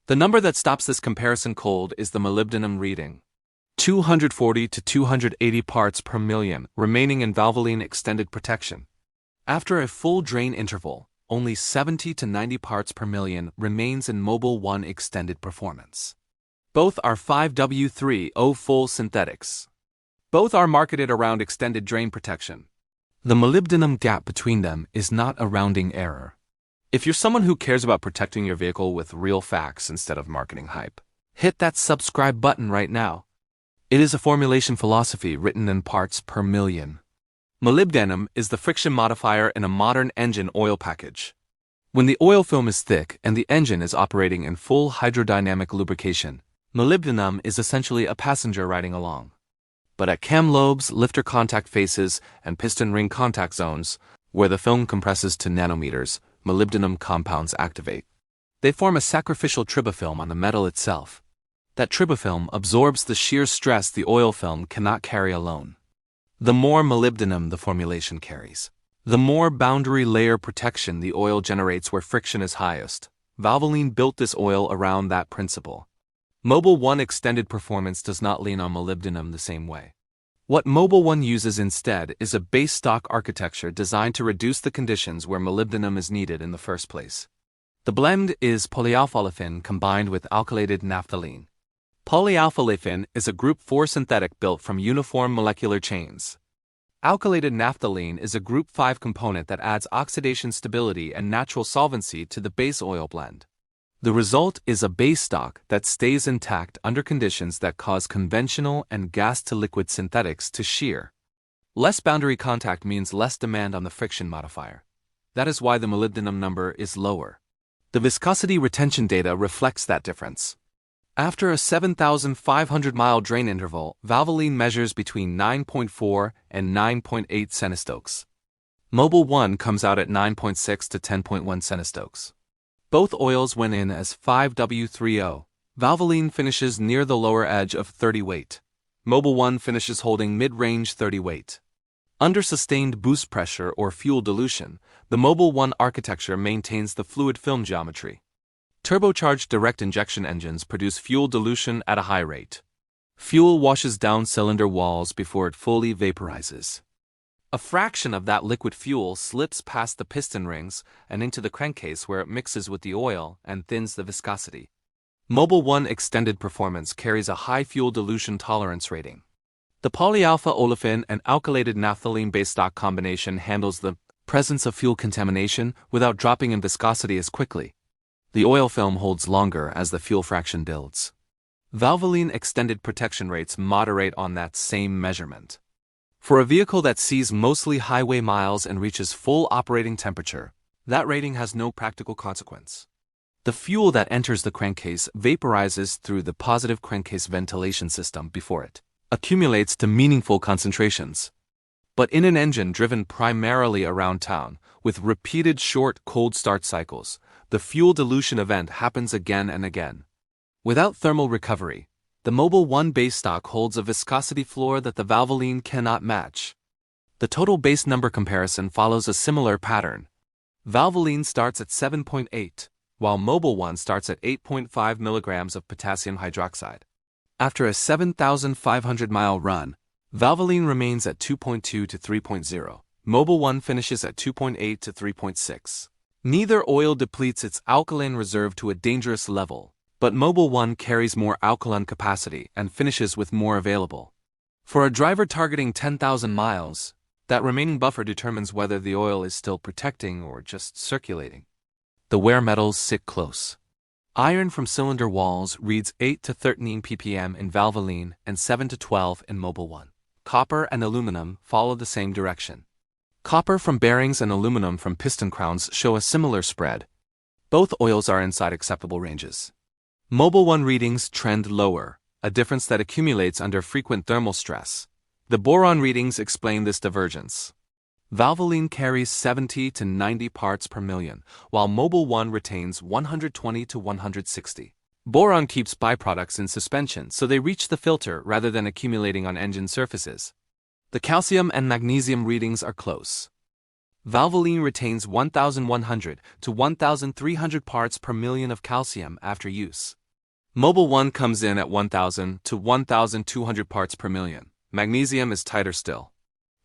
The number that stops this comparison cold is the molybdenum reading. 240 to 280 parts per million remaining in Valvoline Extended Protection. After a full drain interval, only 70 to 90 parts per million remains in Mobil 1 Extended Performance. Both are 5W30 full synthetics. Both are marketed around extended drain protection. The molybdenum gap between them is not a rounding error. If you're someone who cares about protecting your vehicle with real facts instead of marketing hype, hit that subscribe button right now. It is a formulation philosophy written in parts per million. Molybdenum is the friction modifier in a modern engine oil package. When the oil film is thick and the engine is operating in full hydrodynamic lubrication, molybdenum is essentially a passenger riding along. But at cam lobes, lifter contact faces, and piston ring contact zones, where the film compresses to nanometers, molybdenum compounds activate. They form a sacrificial tribofilm on the metal itself. That tribofilm absorbs the shear stress the oil film cannot carry alone. The more molybdenum the formulation carries, the more boundary layer protection the oil generates where friction is highest. Valvoline built this oil around that principle. Mobil 1 Extended Performance does not lean on molybdenum the same way. What Mobil 1 uses instead is a base stock architecture designed to reduce the conditions where molybdenum is needed in the first place. The blend is polyalpha-olefin combined with alkylated naphthalene. Polyalpha-olefin is a group 4 synthetic built from uniform molecular chains. Alkylated naphthalene is a group 5 component that adds oxidation stability and natural solvency to the base oil blend. The result is a base stock that stays intact under conditions that cause conventional and gas-to-liquid synthetics to shear. Less boundary contact means less demand on the friction modifier. That is why the molybdenum number is lower. The viscosity retention data reflects that difference. After a 7,500-mile drain interval, Valvoline measures between 9.4 and 9.8 centistokes. Mobil 1 comes out at 9.6 to 10.1 centistokes. Both oils went in as 5W30. Valvoline finishes near the lower edge of 30 weight. Mobil 1 finishes holding mid-range 30 weight. Under sustained boost pressure or fuel dilution, the Mobil 1 architecture maintains the fluid film geometry. Turbocharged direct injection engines produce fuel dilution at a high rate. Fuel washes down cylinder walls before it fully vaporizes. A fraction of that liquid fuel slips past the piston rings and into the crankcase where it mixes with the oil and thins the viscosity. Mobil 1 Extended Performance carries a high fuel dilution tolerance rating. The polyalpha-olefin and alkylated naphthalene base stock combination handles the presence of fuel contamination without dropping in viscosity as quickly. The oil film holds longer as the fuel fraction builds. Valvoline Extended Protection rates moderate on that same measurement. For a vehicle that sees mostly highway miles and reaches full operating temperature, that rating has no practical consequence. The fuel that enters the crankcase vaporizes through the positive crankcase ventilation system before it accumulates to meaningful concentrations. But in an engine driven primarily around town, with repeated short cold start cycles, the fuel dilution event happens again and again. Without thermal recovery, the Mobil 1 base stock holds a viscosity floor that the Valvoline cannot match. The total base number comparison follows a similar pattern. Valvoline starts at 7.8, while Mobil 1 starts at 8.5 milligrams of potassium hydroxide. After a 7,500-mile run, Valvoline remains at 2.2 to 3.0. Mobil 1 finishes at 2.8 to 3.6. Neither oil depletes its alkaline reserve to a dangerous level, but Mobil 1 carries more alkaline capacity and finishes with more available. For a driver targeting 10,000 miles, that remaining buffer determines whether the oil is still protecting or just circulating. The wear metals sit close. Iron from cylinder walls reads 8 to 13 ppm in Valvoline and 7 to 12 in Mobil 1. Copper and aluminum follow the same direction. Copper from bearings and aluminum from piston crowns show a similar spread. Both oils are inside acceptable ranges. Mobil 1 readings trend lower, a difference that accumulates under frequent thermal stress. The boron readings explain this divergence. Valvoline carries 70 to 90 parts per million, while Mobil 1 retains 120 to 160. Boron keeps byproducts in suspension, so they reach the filter rather than accumulating on engine surfaces. The calcium and magnesium readings are close. Valvoline retains 1,100 to 1,300 parts per million of calcium after use. Mobil 1 comes in at 1,000 to 1,200 parts per million. Magnesium is tighter still.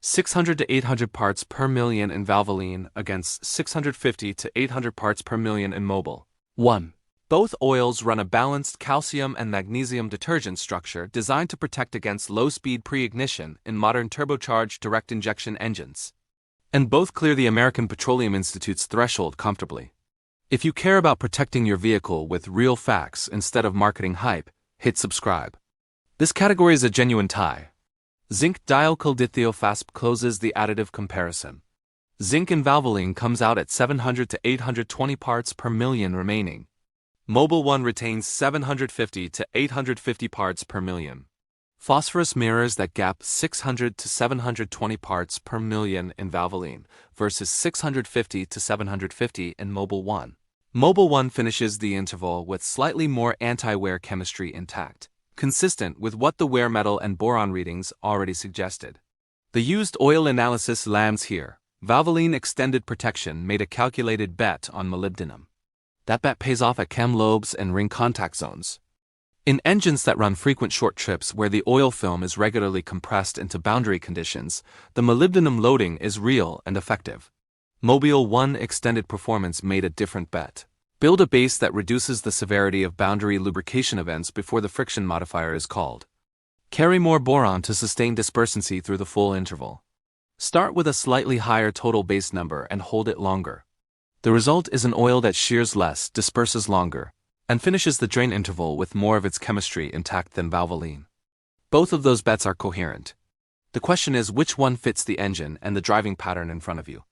600 to 800 parts per million in Valvoline against 650 to 800 parts per million in Mobil 1. Both oils run a balanced calcium and magnesium detergent structure designed to protect against low-speed pre-ignition in modern turbocharged direct injection engines. And both clear the American Petroleum Institute's threshold comfortably. If you care about protecting your vehicle with real facts instead of marketing hype, hit subscribe. This category is a genuine tie. Zinc dialkyl-dithiofasp closes the additive comparison. Zinc in Valvoline comes out at 700 to 820 parts per million remaining. Mobil 1 retains 750 to 850 parts per million. Phosphorus mirrors that gap 600 to 720 parts per million in Valvoline versus 650 to 750 in Mobil 1. Mobil 1 finishes the interval with slightly more anti-wear chemistry intact, consistent with what the wear metal and boron readings already suggested. The used oil analysis lands here. Valvoline Extended Protection made a calculated bet on molybdenum. That bet pays off at cam lobes and ring contact zones. In engines that run frequent short trips where the oil film is regularly compressed into boundary conditions, the molybdenum loading is real and effective. Mobil 1 Extended Performance made a different bet. Build a base that reduces the severity of boundary lubrication events before the friction modifier is called. Carry more boron to sustain dispersancy through the full interval. Start with a slightly higher total base number and hold it longer. The result is an oil that shears less, disperses longer, and finishes the drain interval with more of its chemistry intact than Valvoline. Both of those bets are coherent. The question is which one fits the engine and the driving pattern in front of you.